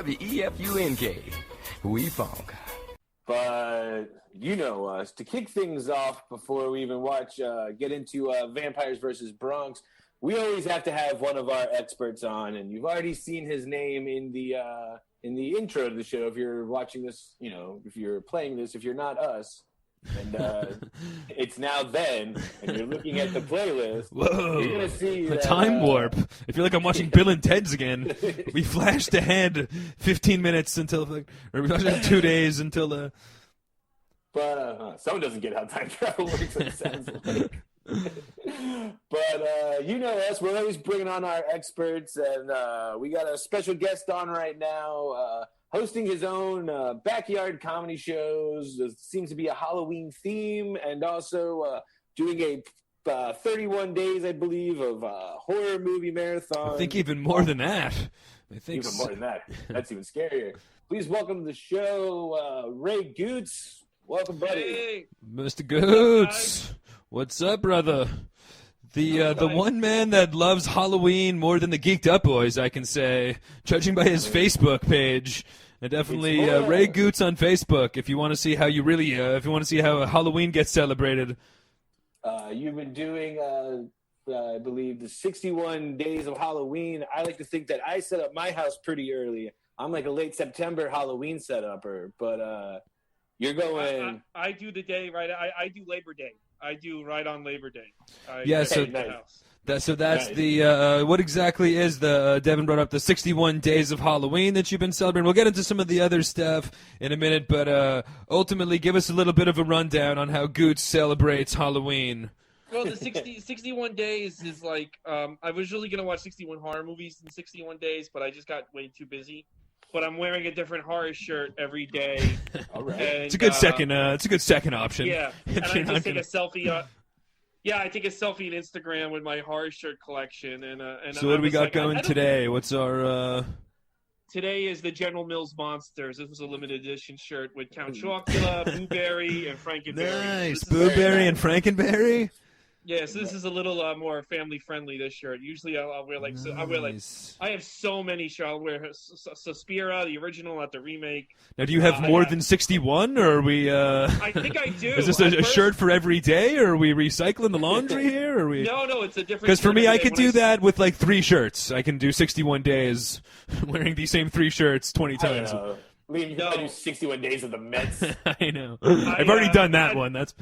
WEFUNK. We funk. But you know us. To kick things off before we even get into Vampires versus Bronx, we always have to have one of our experts on, and you've already seen his name in the intro to the show. If you're watching this, if you're playing this, if you're not us, and it's now then, and you're looking at the playlist. Whoa! You're gonna see a time warp. I feel like I'm watching Bill and Ted's again. We flashed ahead 15 minutes or we flashed 2 days until the. But someone doesn't get how time travel works. It sounds like. But you know us. We're always bringing on our experts, and we got a special guest on right now. Hosting his own backyard comedy shows. There seems to be a Halloween theme, and also doing a 31 days, I believe, of horror movie marathon. I think even more than that. Even more than that. That's even scarier. Please welcome to the show, Ray Gootz. Welcome, buddy. Hey. Mr. Gootz. What's up, brother? The one man that loves Halloween more than the Geeked Up boys, I can say, judging by his Facebook page. And definitely Ray Gootz on Facebook if you want to see how Halloween gets celebrated. You've been doing, I believe, the 61 days of Halloween. I like to think that I set up my house pretty early. I'm like a late September Halloween setuper, but you're going. I do the day right. I do Labor Day. I do right on Labor Day. That's the what exactly is the Devin brought up the 61 days of Halloween that you've been celebrating. We'll get into some of the other stuff in a minute, but ultimately give us a little bit of a rundown on how Gootz celebrates Halloween. Well, the 61 days is like I was really gonna watch 61 horror movies in 61 days, but I just got way too busy. But I'm wearing a different horror shirt every day. All right, and, it's a good second. It's a good second option. Yeah, and I just take a selfie. Yeah, I take a selfie on Instagram with my horror shirt collection. And so what do we got going today? What's our... Today is the General Mills Monsters. This was a limited edition shirt with Count Chocula, Blueberry, and Frankenberry. Nice. Blueberry and Frankenberry? Yeah, so this is a little more family friendly. This shirt. Usually, I'll wear like I have so many shirts. I'll wear Suspira, the original, not the remake. Now, do you have more than 61, or are we? I think I do. Is this a shirt for every day, or are we recycling the laundry here? Or are we? No, it's a different. Because for me, I could do that with like 3 shirts. I can do 61 days wearing the same 3 shirts 20 times. Liam, you gotta do 61 days of the Mets. I know. I've already done that one. That's.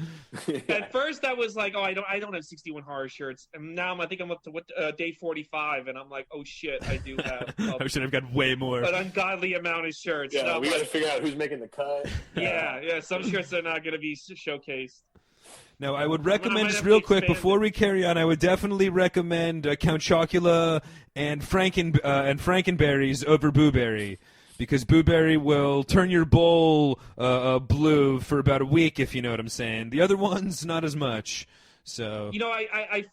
At first, I was like, I don't have 61 horror shirts, and now I think I'm up to day 45, and I'm like, oh shit, I do have. I should have got way more. An ungodly amount of shirts. Yeah, we gotta figure out who's making the cut. Yeah. Some shirts are not gonna be showcased. Now, I would recommend, just real quick, before we carry on, I would definitely recommend Count Chocula and Frankenberries over Blueberry. Because Blueberry will turn your bowl blue for about a week, if you know what I'm saying. The other ones, not as much. So I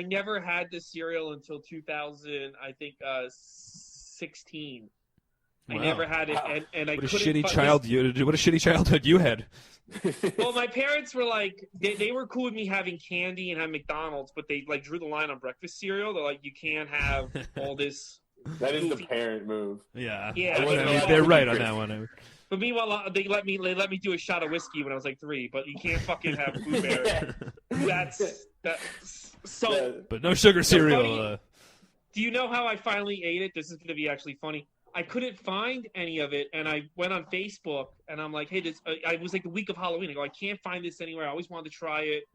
never had this cereal until 2000, I think, 16. Wow. I never had it, and I couldn't. What a shitty childhood you had. Well, my parents were like, they were cool with me having candy and having McDonald's, but they like drew the line on breakfast cereal. They're like, you can't have all this. That is the parent move. Yeah. They're right on that one. But meanwhile, they let me do a shot of whiskey when I was like 3. But you can't fucking have blueberry. That's so. But no sugar cereal. Funny, do you know how I finally ate it? This is going to be actually funny. I couldn't find any of it, and I went on Facebook, and I'm like, hey, this. I was like the week of Halloween. I go, I can't find this anywhere. I always wanted to try it.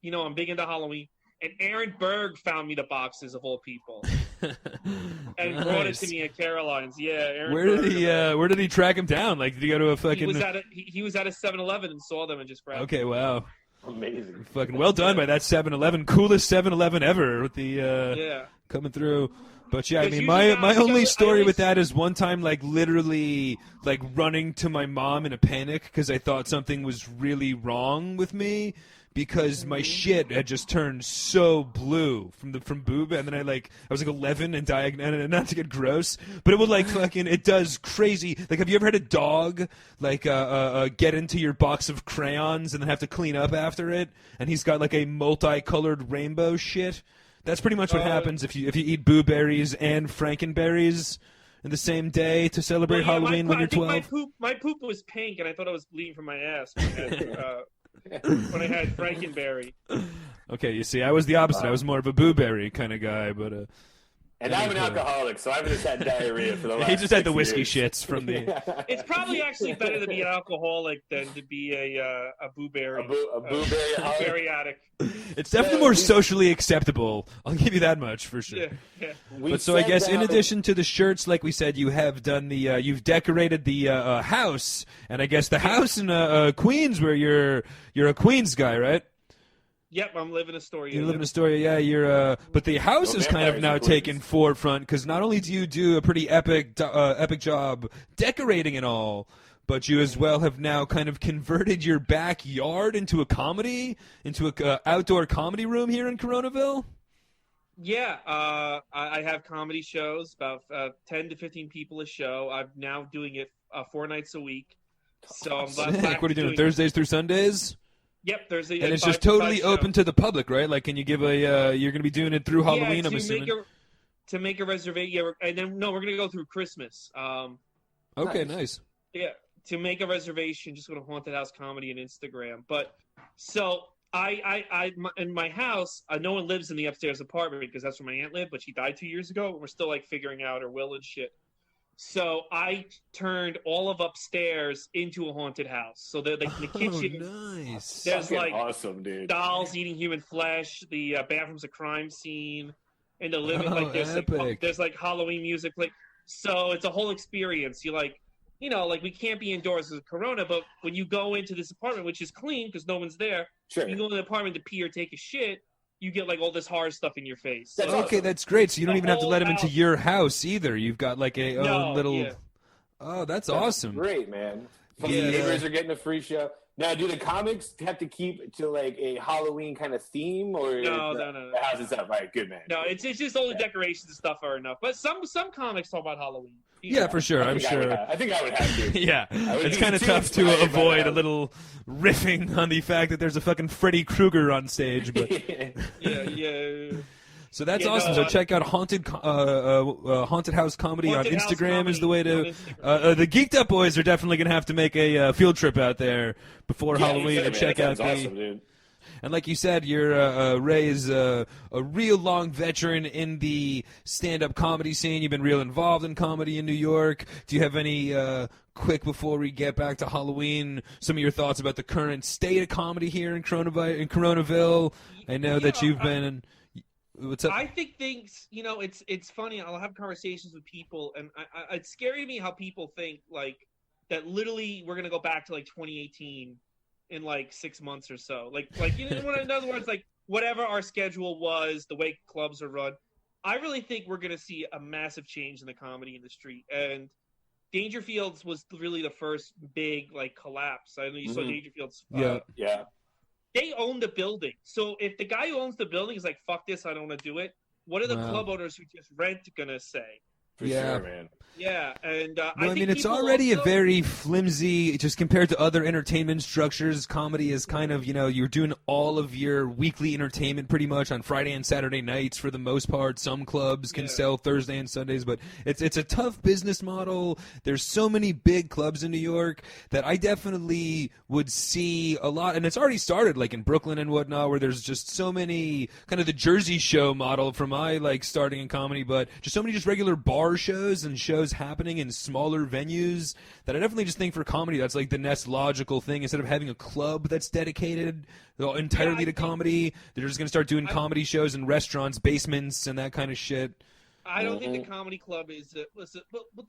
I'm big into Halloween. And Aaron Berg found me the boxes of all people, and brought it to me at Caroline's. Yeah, Aaron. Where did he track him down? Like, did he go to a fucking? He was at a 7-Eleven and saw them and just grabbed. Okay, them. Wow. Amazing. Fucking well done by that 7-Eleven. Coolest 7-Eleven ever with the coming through. But yeah, I mean, my only story with that is one time, like, literally, like, running to my mom in a panic because I thought something was really wrong with me. Because my shit had just turned so blue from boob, and then I was like 11 and diagnosed, not to get gross, but it would it does crazy. Like, have you ever had a dog get into your box of crayons and then have to clean up after it? And he's got like a multicolored rainbow shit. That's pretty much what happens if you eat blueberries and Frankenberries. in the same day to celebrate Halloween when you're 12? My poop was pink, and I thought I was bleeding from my ass when I had Frankenberry. Okay, you see, I was the opposite. I was more of a blueberry kind of guy, but and I'm an alcoholic, so I've just had diarrhea for the last. He just had the 6 whiskey years. shits from the. It's probably actually better to be an alcoholic than to be a blueberry. A blueberry addict. It's definitely more socially acceptable. I'll give you that much for sure. Yeah. But so I guess in addition to the shirts, like we said, you have done the you've decorated the house, and I guess the house in Queens, where you're a Queens guy, right? Yep, I'm living a story. You live in Astoria, yeah. You're, but the house is kind of now taken forefront because not only do you do a pretty epic job decorating it all, but you as well have now kind of converted your backyard into a outdoor comedy room here in Corona-Ville. Yeah, I have comedy shows, about 10 to 15 people a show. I'm now doing it 4 nights a week. So I'm what are you doing, Thursdays through Sundays? Yep, Thursday. And it's just totally open to the public, right? Like, can you give you're going to be doing it through Halloween, I'm assuming? To make a reservation, yeah, and then, no, we're going to go through Christmas. Okay, nice. Yeah, to make a reservation, just go to Haunted House Comedy and Instagram. But, so, in my house, no one lives in the upstairs apartment because that's where my aunt lived, but she died 2 years ago, and we're still, like, figuring out her will and shit. So I turned all of upstairs into a haunted house. So the kitchen, nice. There's like awesome, dude. Dolls eating human flesh. The bathroom's a crime scene, and the living there's like Halloween music. Like, so it's a whole experience. You like we can't be indoors with Corona, but when you go into this apartment, which is clean because no one's there, sure. You go in the apartment to pee or take a shit. You get like all this horror stuff in your face. That's okay, that's great. So you don't even have to let him into your house either. You've got like own little. Yeah. Oh, that's awesome. Great, man. Neighbors are getting a free show. Now, do the comics have to keep to like a Halloween kind of theme, or no. The house itself? All right, good man. No, it's just all the decorations and stuff are enough. But some comics talk about Halloween. Yeah, for sure. I'm sure. I think I would have to. Yeah, it's kind of tough to avoid a little riffing on the fact that there's a fucking Freddy Krueger on stage. But yeah. So that's awesome. So check out Haunted House Comedy on Instagram is the way to. The Geeked Up boys are definitely going to have to make a field trip out there before Halloween and check out the. Awesome, dude. And like you said, Ray is a real long veteran in the stand-up comedy scene. You've been real involved in comedy in New York. Do you have any quick, before we get back to Halloween, some of your thoughts about the current state of comedy here in Corona-Ville? I know that you've been. What's up? I think things. It's funny. I'll have conversations with people, and it's scary to me how people think like that. Literally, we're gonna go back to like 2018. In like 6 months or so, in other words, like whatever our schedule was, the way clubs are run, I really think we're going to see a massive change in the comedy industry. And Dangerfields was really the first big like collapse. I know you saw Dangerfields. Yeah. They own the building, so if the guy who owns the building is like, "Fuck this, I don't want to do it," what are the club owners who just rent gonna say? For sure, man. Yeah, and I mean, it's already a very flimsy, just compared to other entertainment structures. Comedy is kind of, you're doing all of your weekly entertainment pretty much on Friday and Saturday nights for the most part. Some clubs can sell Thursday and Sundays, but it's a tough business model. There's so many big clubs in New York that I definitely would see a lot, and it's already started, like in Brooklyn and whatnot, where there's just so many, kind of the Jersey Show model from my starting in comedy, but just so many just regular bar shows and shows happening in smaller venues that I definitely just think for comedy that's like the next logical thing. Instead of having a club that's dedicated entirely to comedy, they're just going to start doing comedy shows in restaurants, basements, and that kind of shit. I don't think the comedy club is but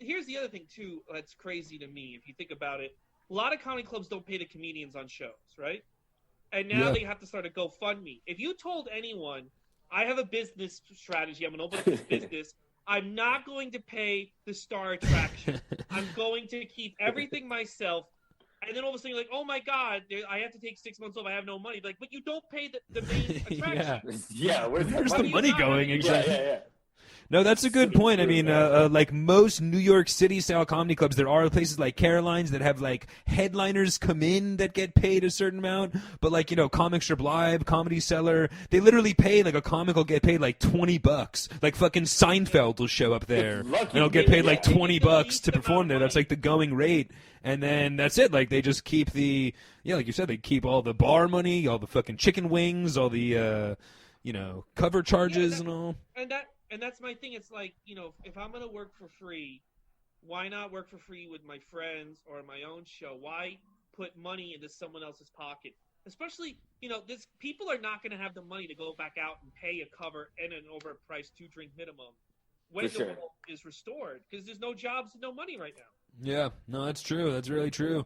here's the other thing too that's crazy to me if you think about it. A lot of comedy clubs don't pay the comedians on shows, right? And now they have to start a GoFundMe. If you told anyone, I have a business strategy, I'm going to open up this business, I'm not going to pay the star attraction. I'm going to keep everything myself. And then all of a sudden you're like, oh my God, I have to take 6 months off. I have no money. Like, but you don't pay the main attraction. Yeah, where's the money going? Exactly. Yeah. No, that's a good point. I mean, like most New York City style comedy clubs, there are places like Caroline's that have like headliners come in that get paid a certain amount. But like, you know, Comic Strip Live, Comedy Cellar, they literally pay, like a comic will get paid like $20. Like fucking Seinfeld will show up there and he'll get paid like $20 to perform there. That's like the going rate. And then that's it. Like they just keep like you said, they keep all the bar money, all the fucking chicken wings, all the, you know, cover charges and all. And that's my thing. It's like, you know, if I'm going to work for free, why not work for free with my friends or my own show? Why put money into someone else's pocket? Especially, you know, people are not going to have the money to go back out and pay a cover and an overpriced 2-drink minimum when the world is restored, because there's no jobs and no money right now. Yeah, no, that's true. That's really true.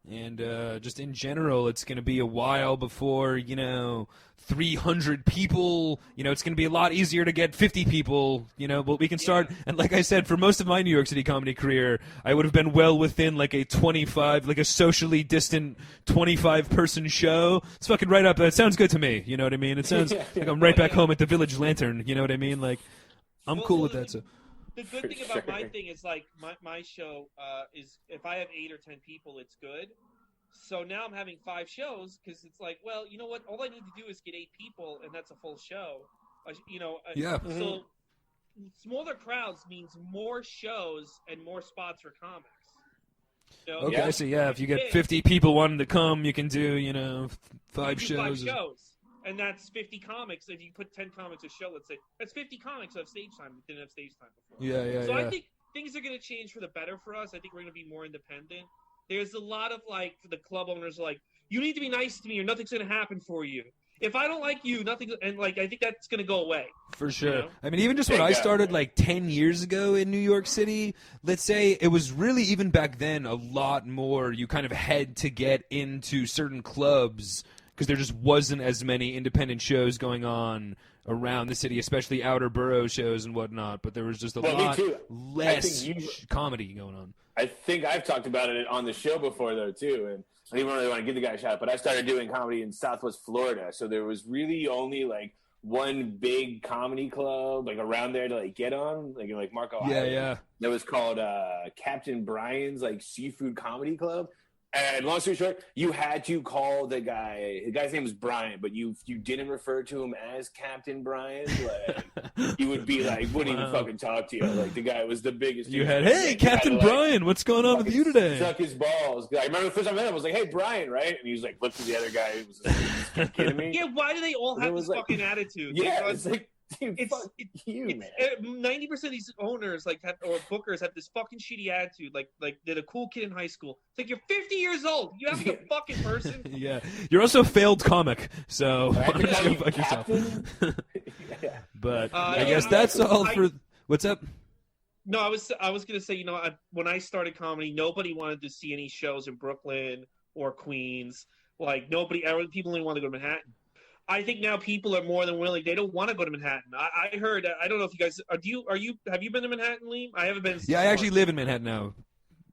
And just in general, it's going to be a while before, you know, 300 people, you know, it's going to be a lot easier to get 50 people, you know, but we can start. And like I said, for most of my New York City comedy career, I would have been well within like a 25, like a socially distant 25-person show. It's fucking right up. That sounds good to me. You know what I mean? It sounds like I'm right back home at the Village Lantern. You know what I mean? Like, I'm cool with that. So. The good thing about my thing is, like, my show is, if I have 8 or 10 people, it's good. So now I'm having 5 shows because it's like, well, you know what? All I need to do is get 8 people, and that's a full show. You know, so smaller crowds means more shows and more spots for comics. You know? Okay, so if you get 50 people wanting to come, you can do, you know, 5 shows. 5 shows. And that's 50 comics. If you put 10 comics a show, let's say, that's 50 comics who have stage time that didn't have stage time before. So I think things are going to change for the better for us. I think we're going to be more independent. There's a lot of, like, the club owners are like, you need to be nice to me or nothing's going to happen for you. If I don't like you, nothing, and, like, I think that's going to go away. For sure. You know? I mean, even just when I started, like, 10 years ago in New York City, let's say, it was really, even back then, a lot more you kind of had to get into certain clubs because there just wasn't as many independent shows going on around the city, especially outer borough shows and whatnot. But there was just a lot less comedy going on. I think I've talked about it on the show before, though, too. And I don't even really want to give the guy a shot, but I started doing comedy in Southwest Florida. So there was really only, like, one big comedy club, like, around there to, like, get on, like Marco Island. That was called Captain Brian's, like, Seafood Comedy Club. And long story short, you had to call the guy. The guy's name was Brian, but you didn't refer to him as Captain Brian. Like, he would be like, wouldn't even fucking talk to you. Like, the guy was the biggest. You had, hey, Captain Brian, what's going on with you today? Suck his balls. I remember the first time I met him, I was like, hey, Brian, right? And he was like, looked at the other guy. He was like, kidding me? Yeah, why do they all have this fucking attitude? Yeah, it's like, dude, fuck you, man. 90% of these owners, like, or bookers, have this fucking shitty attitude. Like they're a cool kid in high school. It's like, you're 50 years old. You have to be a fucking person. Yeah, you're also a failed comic, so why don't you go fuck yourself? But I guess that's all for. What's up? No, I was gonna say, you know, when I started comedy, nobody wanted to see any shows in Brooklyn or Queens. Like people didn't want to go to Manhattan. I think now people are more than willing. They don't want to go to Manhattan. I heard. I don't know if you guys have you been to Manhattan, Liam? I haven't been. Yeah, I actually live in Manhattan now.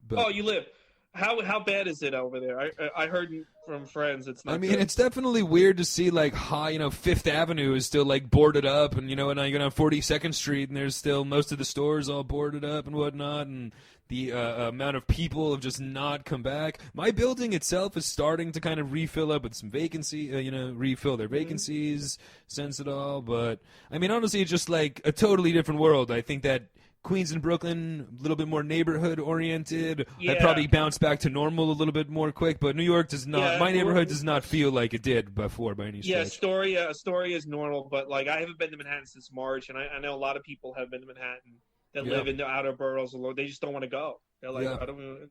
But... Oh, you live. How bad is it over there? I heard from friends it's not. I mean, good. It's definitely weird to see like Fifth Avenue is still like boarded up, and and now you go down 42nd Street, and there's still most of the stores all boarded up and whatnot, and the amount of people have just not come back. My building itself is starting to kind of refill up with some vacancy, refill their vacancies, sense it all. But I mean, honestly, it's just like a totally different world. I think that Queens and Brooklyn, a little bit more neighborhood-oriented. I'd probably bounce back to normal a little bit more quick, but New York does not. Yeah, my neighborhood does not feel like it did before by any stretch. Yeah, Astoria is normal, but like I haven't been to Manhattan since March, and I know a lot of people have been to Manhattan that live in the outer boroughs. They just don't want to go. They're like, I don't even,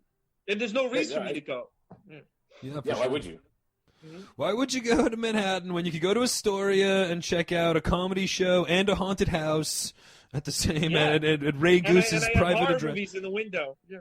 and there's no reason for me to go. Why would you? Why would you go to Manhattan when you could go to Astoria and check out a comedy show and a haunted house at the same at Ray Gootz's private address? Movies in the window. Yeah.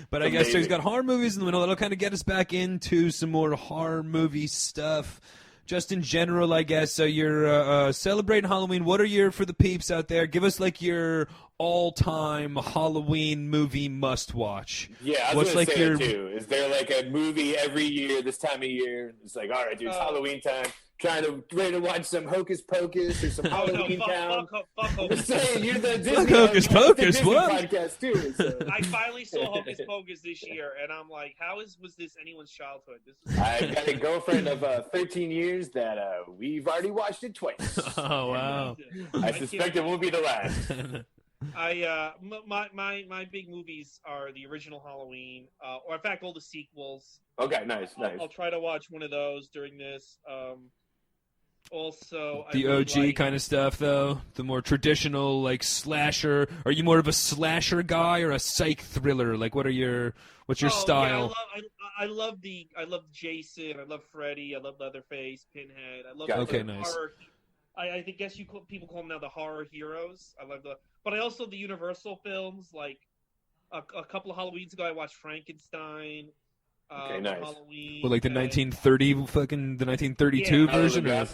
But I guess so he's got horror movies in the window. That'll kind of get us back into some more horror movie stuff. Just in general, I guess. So you're celebrating Halloween. What are for the peeps out there? Give us like your all-time Halloween movie must-watch. Yeah, I was going to say that too. Is there like a movie every year this time of year? It's like, all right, dude, it's Halloween time. ready to watch some Hocus Pocus or some Halloween Town. Fuck I'm just saying, you're the Disney, Hocus Pocus, Disney what? podcast too. So. I finally saw Hocus Pocus this year, and I'm like, was this anyone's childhood? I got a girlfriend of 13 years that we've already watched it twice. Oh wow! I suspect it won't be the last. My big movies are the original Halloween, or in fact all the sequels. Okay, nice. I'll try to watch one of those during this. Also, the OG kind of stuff, though, the more traditional like slasher. Are you more of a slasher guy or a psych thriller? Like, what's your style? Yeah, I love Jason. I love Freddy. I love Leatherface, Pinhead. I love nice. Horror. I guess people call them now the horror heroes. But I also the Universal films. Like a couple of Halloweens ago, I watched Frankenstein. Okay, nice. Halloween. Well, like the 1932 version. Yeah,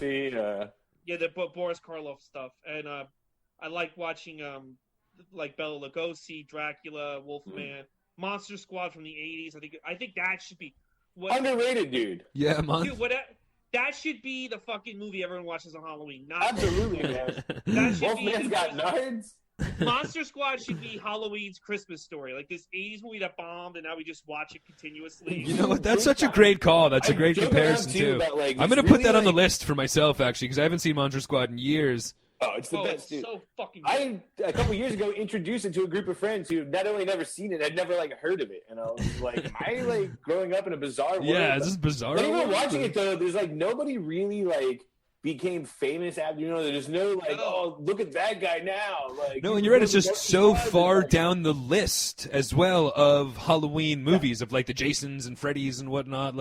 the Boris Karloff stuff, and I like watching like Bela Lugosi, Dracula, Wolfman, Monster Squad from the '80s. I think that should be underrated, dude. Yeah, man. Dude, that should be the fucking movie everyone watches on Halloween. Absolutely, man. Wolfman's got nards. Monster Squad should be Halloween's Christmas story, like this '80s movie that bombed, and now we just watch it continuously. You know what? That's such a great call. That's a great comparison too. I'm gonna put that on the list for myself actually, because I haven't seen Monster Squad in years. Oh, it's the best, dude. So fucking good. A couple years ago introduced it to a group of friends who not only never seen it, had never heard of it, and I was like, "Am I growing up in a bizarre world?" Yeah, this is bizarre. But even watching it though, there's nobody really became famous after, there's no oh, look at that guy now. No, and you're right, it's just so far down the list as well of Halloween movies of the Jasons and Freddys and whatnot.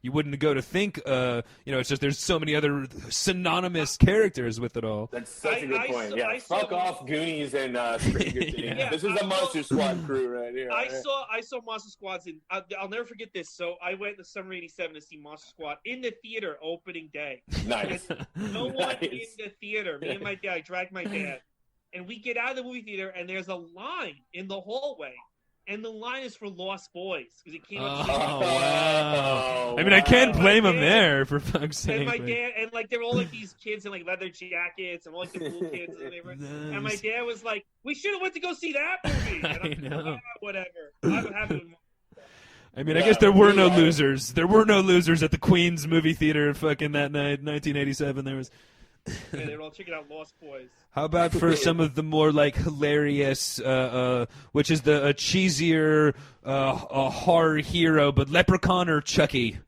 You wouldn't go to think, it's just there's so many other synonymous characters with it all. That's such a good point. Fuck off Goonies and Stranger Things. Yeah, this is a Monster Squad crew right here. I saw Monster Squads in, I'll never forget this. So I went in the summer '87 to see Monster Squad in the theater opening day. Nice. No one in the theater. Me and my dad, I dragged my dad. And we get out of the movie theater, and there's a line in the hallway. And the line is for Lost Boys. Because it came up. Oh, wow. I mean, I can't blame him there, for fuck's sake. And my dad, and they were all these kids in leather jackets, and all the cool kids. And my dad was like, we should have went to go see that movie. And I'm like, whatever. I'm happy. I mean, I guess there were no losers. There were no losers at the Queens movie theater fucking that night, 1987. There was. Yeah, they were all checking out Lost Boys. How about for some of the more hilarious, which is the cheesier horror hero, but Leprechaun or Chucky?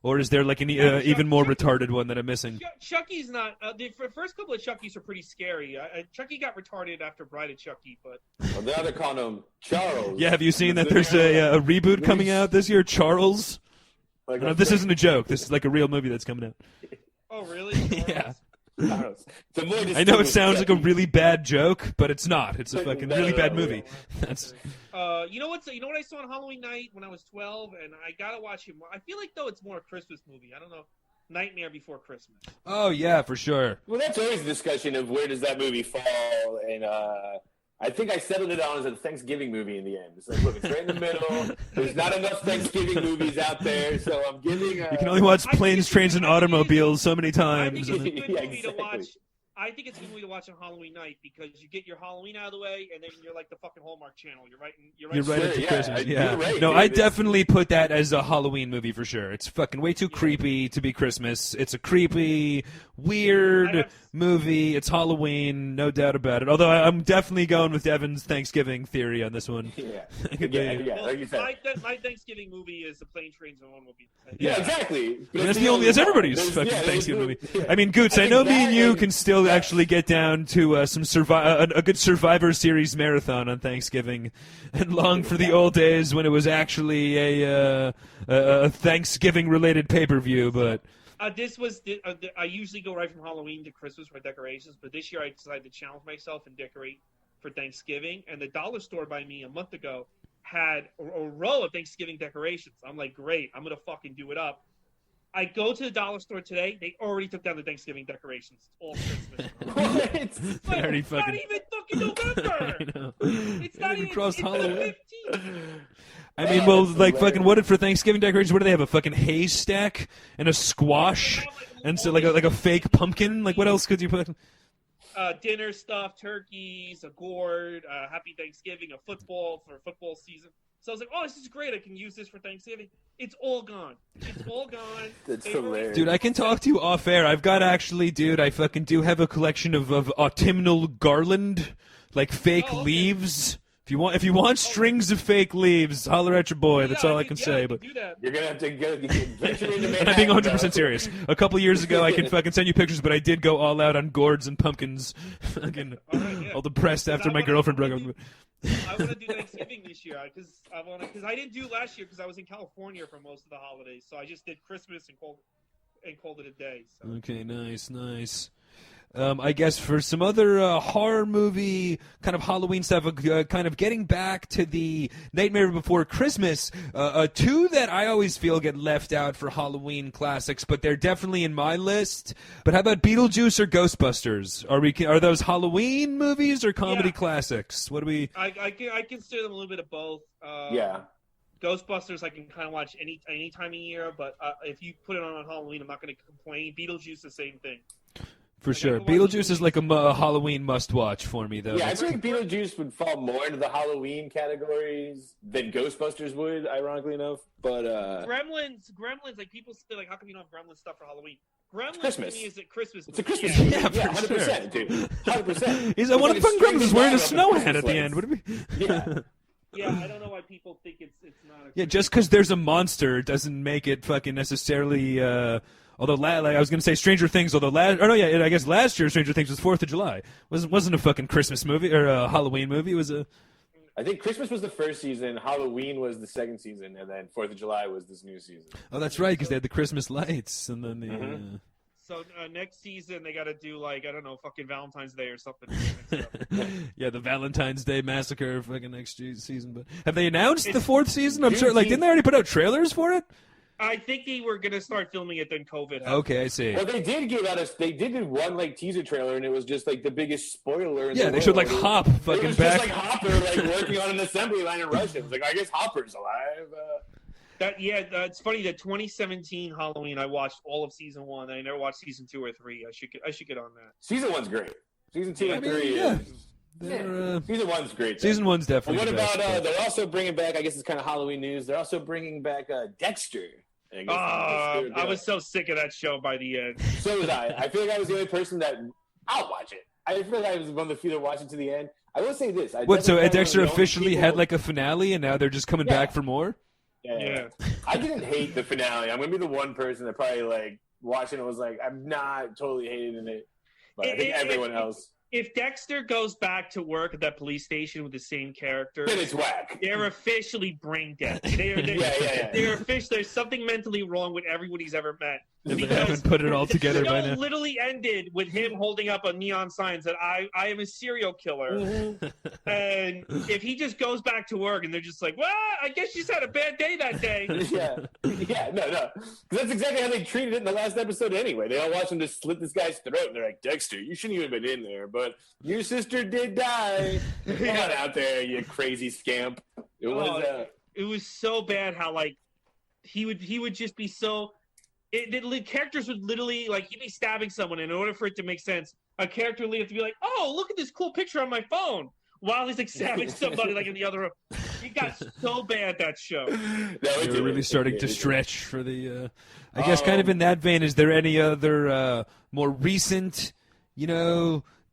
Or is there an even more retarded one that I'm missing? Chucky's not. The first couple of Chucky's are pretty scary. Chucky got retarded after Bride of Chucky, but. Well, now they're calling him Charles. Yeah, have you seen that there's a reboot coming out this year, Charles? No, this isn't a joke. This is a real movie that's coming out. Oh, really? Charles? Yeah. I know it sounds like a really bad joke, but it's not. It's a fucking really bad movie. That's. You know what I saw on Halloween night when I was 12, and I gotta watch it more. I feel though it's more a Christmas movie. I don't know, Nightmare Before Christmas. Oh yeah, for sure. Well, that's always a discussion of where does that movie fall, and I think I settled it on as a Thanksgiving movie in the end. It's look, it's right in the middle. There's not enough Thanksgiving movies out there, so I'm giving. You can only watch Planes, Trains, and Automobiles so many times. I think it's a good movie to watch. I think it's a good movie to watch on Halloween night because you get your Halloween out of the way, and then you're like the fucking Hallmark Channel. You're right into Christmas. Yeah. Right, no, I definitely put that as a Halloween movie for sure. It's fucking way too creepy to be Christmas. It's a creepy, weird movie. It's Halloween, no doubt about it. Although I'm definitely going with Devin's Thanksgiving theory on this one. Yeah. Well, like you said. My Thanksgiving movie is the Plane, Trains, and Automobiles. Yeah, exactly. And that's everybody's fucking Thanksgiving movie. I mean, Gootz, I know me and you can still actually get down to a good Survivor Series marathon on Thanksgiving, and long for the old days when it was actually a Thanksgiving-related pay-per-view. But I usually go right from Halloween to Christmas for decorations, but this year I decided to challenge myself and decorate for Thanksgiving. And the dollar store by me a month ago had a row of Thanksgiving decorations. I'm like, great, I'm gonna fucking do it up. I go to the dollar store today. They already took down the Thanksgiving decorations. It's all Christmas. It's not even fucking November. I know. It's not even crossed Halloween. The 15th. I mean, well, fucking, what for Thanksgiving decorations? What do they have? A fucking haystack and a squash And so like a fake pumpkin. Like what else could you put? Dinner stuff, turkeys, a gourd, Happy Thanksgiving, a football for football season. So I was like, oh, this is great. I can use this for Thanksgiving. It's all gone. It's all gone. That's hilarious. Dude, I can talk to you off air. I've got I fucking do have a collection of autumnal garland, like fake leaves. If you want strings of fake leaves, holler at your boy. That's all I can say. But you're gonna have to venture into Manhattan. I'm being 100% serious. A couple years ago, I can fucking send you pictures, but I did go all out on gourds and pumpkins. Fucking all depressed after my girlfriend broke up with me. I want to do Thanksgiving this year because I didn't do last year because I was in California for most of the holidays. So I just did Christmas and called it a day. So. Okay, nice. I guess for some other horror movie kind of Halloween stuff, kind of getting back to the Nightmare Before Christmas, two that I always feel get left out for Halloween classics, but they're definitely in my list. But how about Beetlejuice or Ghostbusters? Are those Halloween movies or comedy classics? What do we? I consider them a little bit of both. Yeah. Ghostbusters I can kind of watch any time of year, but if you put it on Halloween, I'm not going to complain. Beetlejuice, the same thing. For sure. Beetlejuice is like a Halloween must-watch for me, though. Yeah, I think Beetlejuice would fall more into the Halloween categories than Ghostbusters would, ironically enough. But Gremlins, like people say, like, how come you don't have Gremlins stuff for Halloween? Gremlins Christmas. To me is a Christmas movie. It's a movie. Christmas movie. Yeah, Yeah, for 100%, sure. dude. 100%. He's one of the fun Gremlins is wearing a snow hat at the end. What do we? Yeah. Yeah, I don't know why people think it's not a Yeah, just because there's a monster doesn't make it fucking necessarily... Although, I was going to say Stranger Things, I guess last year Stranger Things was 4th of July. Wasn't a fucking Christmas movie or a Halloween movie. It was a... I think Christmas was the first season, Halloween was the second season, and then 4th of July was this new season. Oh, that's right, because they had the Christmas lights, and then the... So next season they got to do like, I don't know, fucking Valentine's Day or something. Yeah, the Valentine's Day Massacre fucking next season. But have they announced the 4th season? I'm sure. Like, didn't they already put out trailers for it? I think they were gonna start filming it then COVID happened. Okay, I see. Well, they did do one like teaser trailer, and it was just like the biggest spoiler. In Yeah, the they showed like world. Hop fucking it was back. just like Hopper like working on an assembly line in Russia. It was like, I guess Hopper's alive. It's funny that 2017 Halloween I watched all of season 1. I never watched season 2 or 3. I should get on that. Season 1's great. Season 2 and 3 yeah. Season 1's great. Though. Season 1's definitely. And what the best, about they're also bringing back? I guess it's kind of Halloween news. They're also bringing back Dexter. I was so sick of that show by the end. So was I. I feel like I was the only person that I'll watch it. I feel like I was one of the few that watched it to the end. I will say this. So Dexter officially had like a finale, and now they're just coming back for more? Yeah. I didn't hate the finale. I'm going to be the one person that probably like watching it was like, I'm not totally hating it. But I think everyone else. If Dexter goes back to work at that police station with the same character, then it's whack. They're officially brain dead. They're officially, there's something mentally wrong with everyone he's ever met. They haven't put it all together by now. The show literally ended with him holding up a neon sign that I am a serial killer. Mm-hmm. And if he just goes back to work and they're just like, well, I guess you just had a bad day that day. No. That's exactly how they treated it in the last episode anyway. They all watched him just slit this guy's throat and they're like, Dexter, you shouldn't even have been in there, but your sister did die. Come on out there, you crazy scamp. It was so bad how like he would just be so... the characters would literally, like, he'd be stabbing someone, and in order for it to make sense, a character would have to be like, oh, look at this cool picture on my phone, while he's, like, stabbing somebody, like, in the other room. It got so bad, that show. They were really starting to stretch for the, I guess kind of in that vein, is there any other more recent,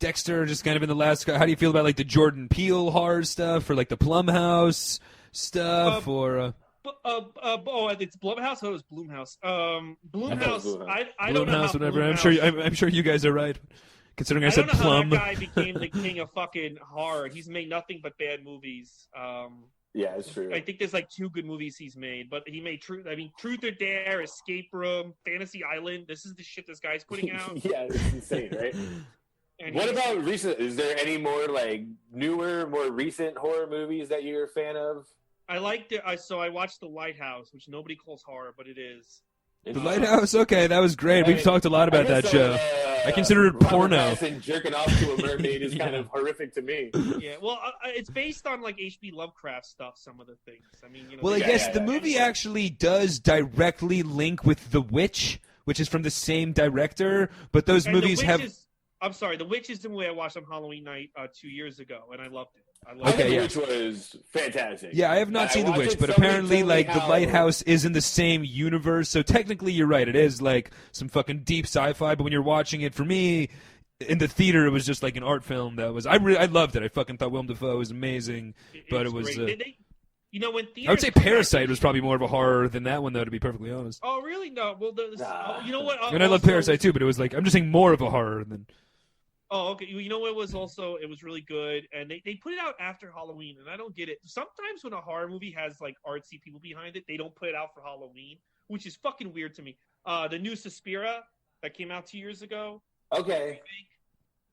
Dexter, just kind of in the last, how do you feel about, like, the Jordan Peele horror stuff, or, like, the Plumhouse stuff, or... it's Blumhouse. Oh, it was Blumhouse. Blumhouse. I don't know. Blumhouse, whatever. I'm sure you guys are right. Considering I said Plum. How that guy became the king of fucking horror. He's made nothing but bad movies. Yeah, it's true. I think there's like 2 good movies he's made, but he made Truth or Dare, Escape Room, Fantasy Island. This is the shit this guy's putting out. Yeah, it's insane, right? What about recent? Is there any more like newer, more recent horror movies that you're a fan of? I liked it. So I watched The Lighthouse, which nobody calls horror, but it is. The Lighthouse. Okay, that was great. We've talked a lot about that show. I consider it porno. And jerking off to a mermaid is kind of horrific to me. Yeah, well, it's based on like H.P. Lovecraft stuff. Some of the things. I mean, Well, I guess the movie actually does directly link with The Witch, which is from the same director. But those movies have. I'm sorry, The Witch is the movie I watched on Halloween night 2 years ago, and I loved it. The Witch was fantastic. Yeah, I have not seen The Witch, but apparently, like, The Lighthouse is in the same universe, so technically you're right. It is, like, some fucking deep sci-fi, but when you're watching it, for me, in the theater, it was just like an art film that was... I loved it. I fucking thought Willem Dafoe was amazing, but it was... You know, when I would say Parasite was probably more of a horror than that one, though, to be perfectly honest. Oh, really? No. Well, you know what? I mean, I love Parasite, too, but it was like... I'm just saying more of a horror than... Oh, okay. You know what was also, it was really good, and they put it out after Halloween, and I don't get it. Sometimes when a horror movie has, like, artsy people behind it, they don't put it out for Halloween, which is fucking weird to me. The new Suspiria that came out 2 years ago. Okay.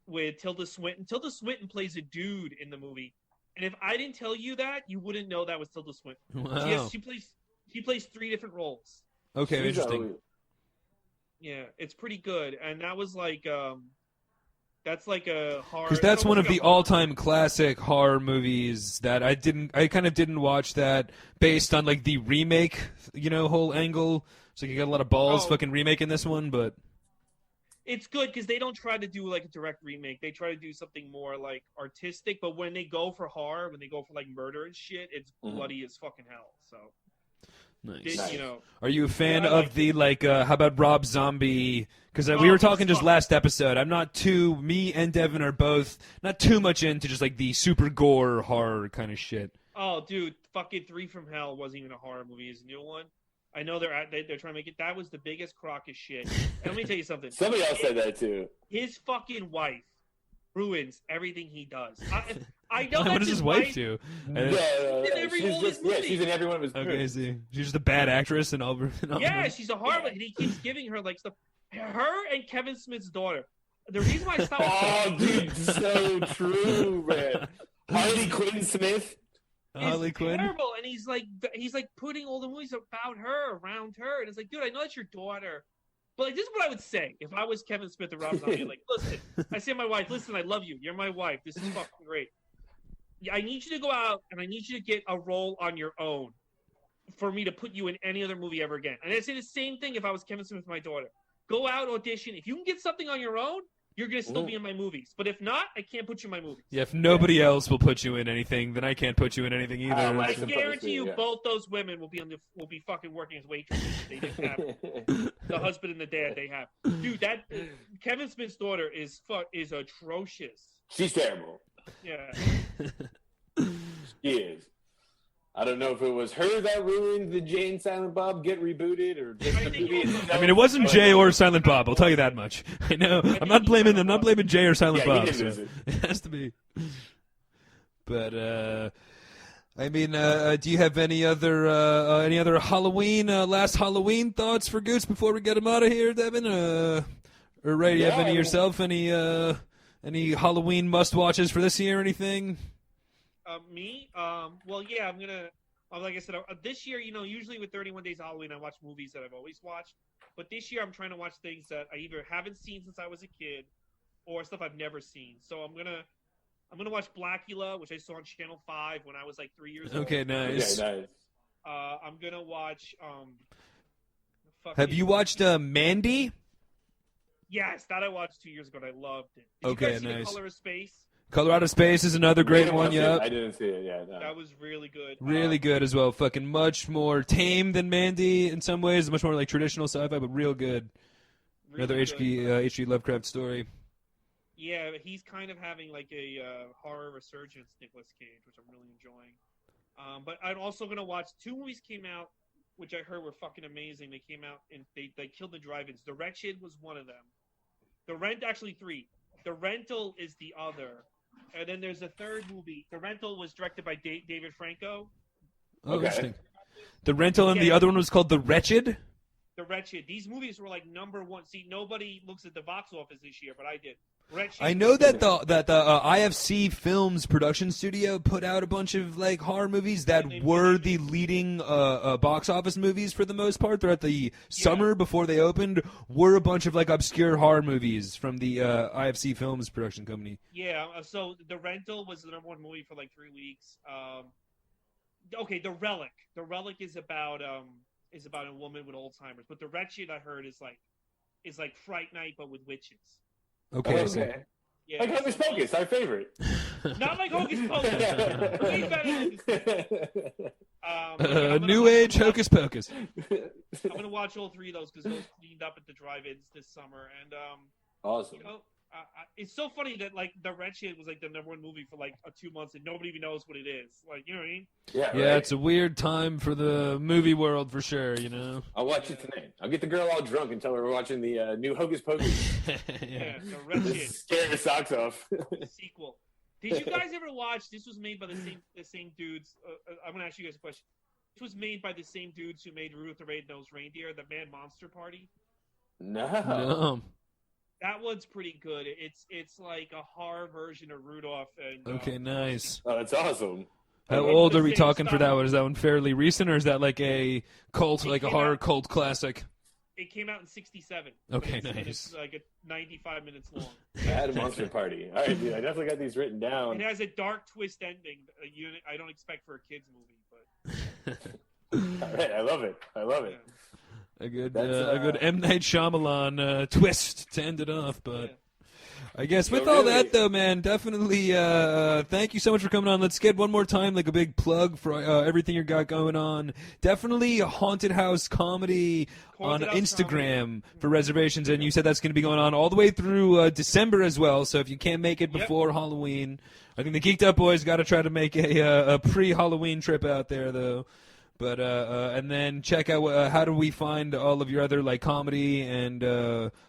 With Tilda Swinton. Tilda Swinton plays a dude in the movie, and if I didn't tell you that, you wouldn't know that was Tilda Swinton. Wow. She plays 3 different roles. Okay, interesting. Yeah, it's pretty good, and that was like... That's like a horror. Because that's one of the all-time classic horror movies that I kind of didn't watch that based on like the remake, whole angle. So you got a lot of balls fucking remaking this one, but it's good because they don't try to do like a direct remake. They try to do something more like artistic. But when they go for horror, when they go for like murder and shit, it's bloody as fucking hell. So. Nice. Nice. Are you a fan of the how about Rob Zombie? Because we were talking just last episode. Me and Devin are both not too much into just like the super gore horror kind of shit. Oh, dude, fucking 3 from Hell wasn't even a horror movie. It's a new one. I know they're trying to make it. That was the biggest crock of shit. And let me tell you something. Somebody else said that too. His fucking wife ruins everything he does. I know what does his wife do? She's in every one of his movies. Okay, see. She's just a bad actress and all. Yeah, she's a horrible, and he keeps giving her like stuff. Her and Kevin Smith's daughter. The reason why I stopped. Oh, dude, so true, man. Harley Quinn Smith. Harley Quinn. Terrible, and he's like putting all the movies about her around her, and it's like, dude, I know that's your daughter. But like, this is what I would say if I was Kevin Smith or Rob Zombie. Like, listen, I say to my wife, listen, I love you. You're my wife. This is fucking great. I need you to go out and I need you to get a role on your own for me to put you in any other movie ever again. And I'd say the same thing if I was Kevin Smith with my daughter. Go out, audition. If you can get something on your own, you're going to still be in my movies. But if not, I can't put you in my movies. Yeah, if nobody else will put you in anything, then I can't put you in anything either. I guarantee you both those women will be fucking working as waitresses. They didn't have the husband and the dad they have. Dude, that Kevin Smith's daughter is atrocious. She's terrible. Yeah. She is. I don't know if it was her that ruined the Jay and Silent Bob Get rebooted or just the movie itself. I mean, it wasn't Jay or Silent Bob. I'll tell you that much. I know. I'm not blaming Jay or Silent Bob. So it has to be. But I mean, do you have any other Halloween last Halloween thoughts for Gootz before we get him out of here, Devin? Or Ray, do you have any yourself? Any Halloween must watches for this year or anything? Me? Well, yeah, I'm gonna. Like I said, this year, usually with 31 Days of Halloween, I watch movies that I've always watched. But this year, I'm trying to watch things that I either haven't seen since I was a kid, or stuff I've never seen. So I'm gonna watch Blackula, which I saw on Channel 5 when I was like 3 years old. Okay, nice. I'm gonna watch. Have you watched Mandy? Yes, that I watched 2 years ago and I loved it. Did okay, you guys see nice. The Color of Space? Color Out of Space is another great one, yeah. I didn't see it, yeah. No. That was really good. Really good as well. Fucking much more tame than Mandy in some ways. Much more like traditional sci-fi, but real good. Really another H.G. Lovecraft story. Yeah, he's kind of having like a horror resurgence, Nicolas Cage, which I'm really enjoying. But I'm also going to watch 2 movies came out, which I heard were fucking amazing. They came out and they killed the drive-ins. The Wretched was one of them. The Rent, actually 3. The Rental is the other. And then there's a third movie. The Rental was directed by David Franco. Oh, interesting. The Rental and the other one was called The Wretched? The Wretched. These movies were like number 1. See, nobody looks at the box office this year, but I did. I know that the IFC Films production studio put out a bunch of like horror movies that were the leading box office movies for the most part throughout the summer before they opened. Were a bunch of like obscure horror movies from the IFC Films production company. Yeah. So The Rental was the #1 movie for like 3 weeks. Okay, The Relic. The Relic is about a woman with Alzheimer's, but The Wretched I heard is like Fright Night but with witches. Okay. Yeah, like Hocus Pocus, our favorite. Not like Hocus Pocus. Way better than Hocus Pocus. New Age Hocus Pocus. I'm going to watch all 3 of those because those cleaned up at the drive-ins this summer. And awesome. You know, it's so funny that like The Wretched was like the #1 movie for like 2 months and nobody even knows what it is. Like, you know what I mean? Yeah, right? Yeah, it's a weird time for the movie world for sure, you know. I'll watch it tonight. I'll get the girl all drunk and tell her we're watching the new Hocus Pocus. Yeah, The Wretched. Scare her socks off. The sequel. Did you guys ever watch? This was made by the same dudes. I'm gonna ask you guys a question. This was made by the same dudes who made Rudolph the Red-Nosed Reindeer, the Man Monster Party. No. That one's pretty good. It's like a horror version of Rudolph. And, okay, nice. Oh, that's awesome. How old are we talking for that one? Is that one fairly recent, or is that like a cult, like a horror cult classic? It came out in '67. Okay, nice. It's like 95 minutes long. I had a monster party. All right, dude. I definitely got these written down. It has a dark twist ending. I don't expect for a kids movie, but. All right, I love it. Yeah. A good M. Night Shyamalan twist to end it off, but Yeah. I guess with all that though, man, definitely thank you so much for coming on. Let's get one more time like a big plug for everything you got going on. Definitely Haunted House Comedy on Instagram for reservations, and you said that's going to be going on all the way through December as well. So if you can't make it before Halloween, I think the Geeked Up boys got to try to make a pre-Halloween trip out there though. But and then check out how do we find all of your other like comedy and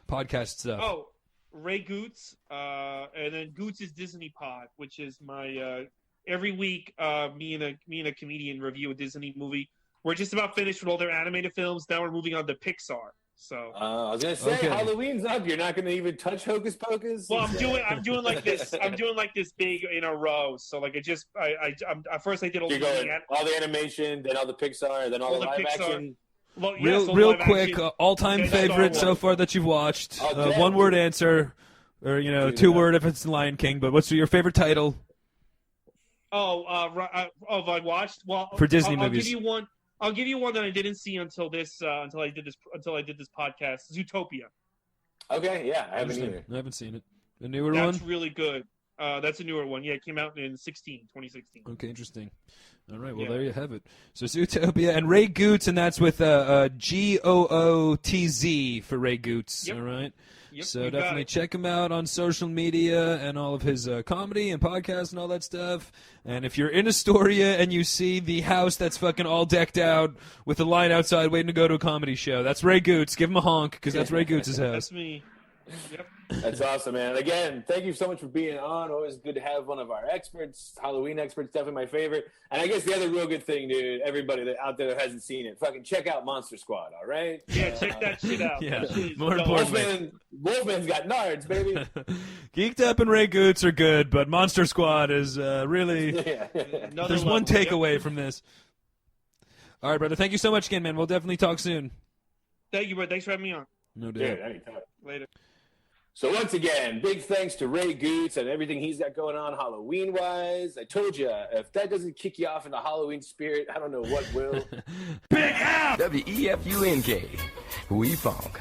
podcast stuff. Oh, Ray Gootz, and then Gootz's Disney Pod, which is my every week me and a comedian review a Disney movie. We're just about finished with all their animated films. Now we're moving on to Pixar. So I was gonna say Halloween's up. You're not gonna even touch Hocus Pocus. Well, I'm doing like this. I'm doing like this big in a row. So like I'm at first I did all the animation, then all the Pixar, then all the live Pixar. action. Well, real quick, all-time favorite so far that you've watched. One-word answer, or 2-word if it's Lion King. But what's your favorite title? Have I watched? Well, for Disney movies. I'll give you one that I didn't see until I did this podcast. Zootopia. Okay, yeah, I haven't either. I haven't seen it. The newer one? That's really good. That's a newer one. Yeah, it came out in 2016. Okay, interesting. All right, well, there you have it. So Zootopia and Ray Gootz, and that's with Gootz for Ray Gootz, all right? Yep, so definitely check him out on social media and all of his comedy and podcasts and all that stuff. And if you're in Astoria and you see the house that's fucking all decked out with a line outside waiting to go to a comedy show, that's Ray Gootz. Give him a honk because that's Ray Gootz's house. That's me. Yep. That's awesome, man. Again, thank you so much for being on. Always good to have one of our experts. Halloween experts, definitely my favorite. And I guess the other real good thing, dude, everybody that out there that hasn't seen it, fucking check out Monster Squad, all right? Yeah, check that shit out. Yeah, more importantly. Wolfman's got nards, baby. Geeked Up and Ray Gootz are good, but Monster Squad is really... There's one takeaway from this. All right, brother. Thank you so much again, man. We'll definitely talk soon. Thank you, bro. Thanks for having me on. No doubt. Yeah, anytime. Later. So once again, big thanks to Ray Gootz and everything he's got going on Halloween-wise. I told you, if that doesn't kick you off in the Halloween spirit, I don't know what will. Big F! WEFUNK. We funk.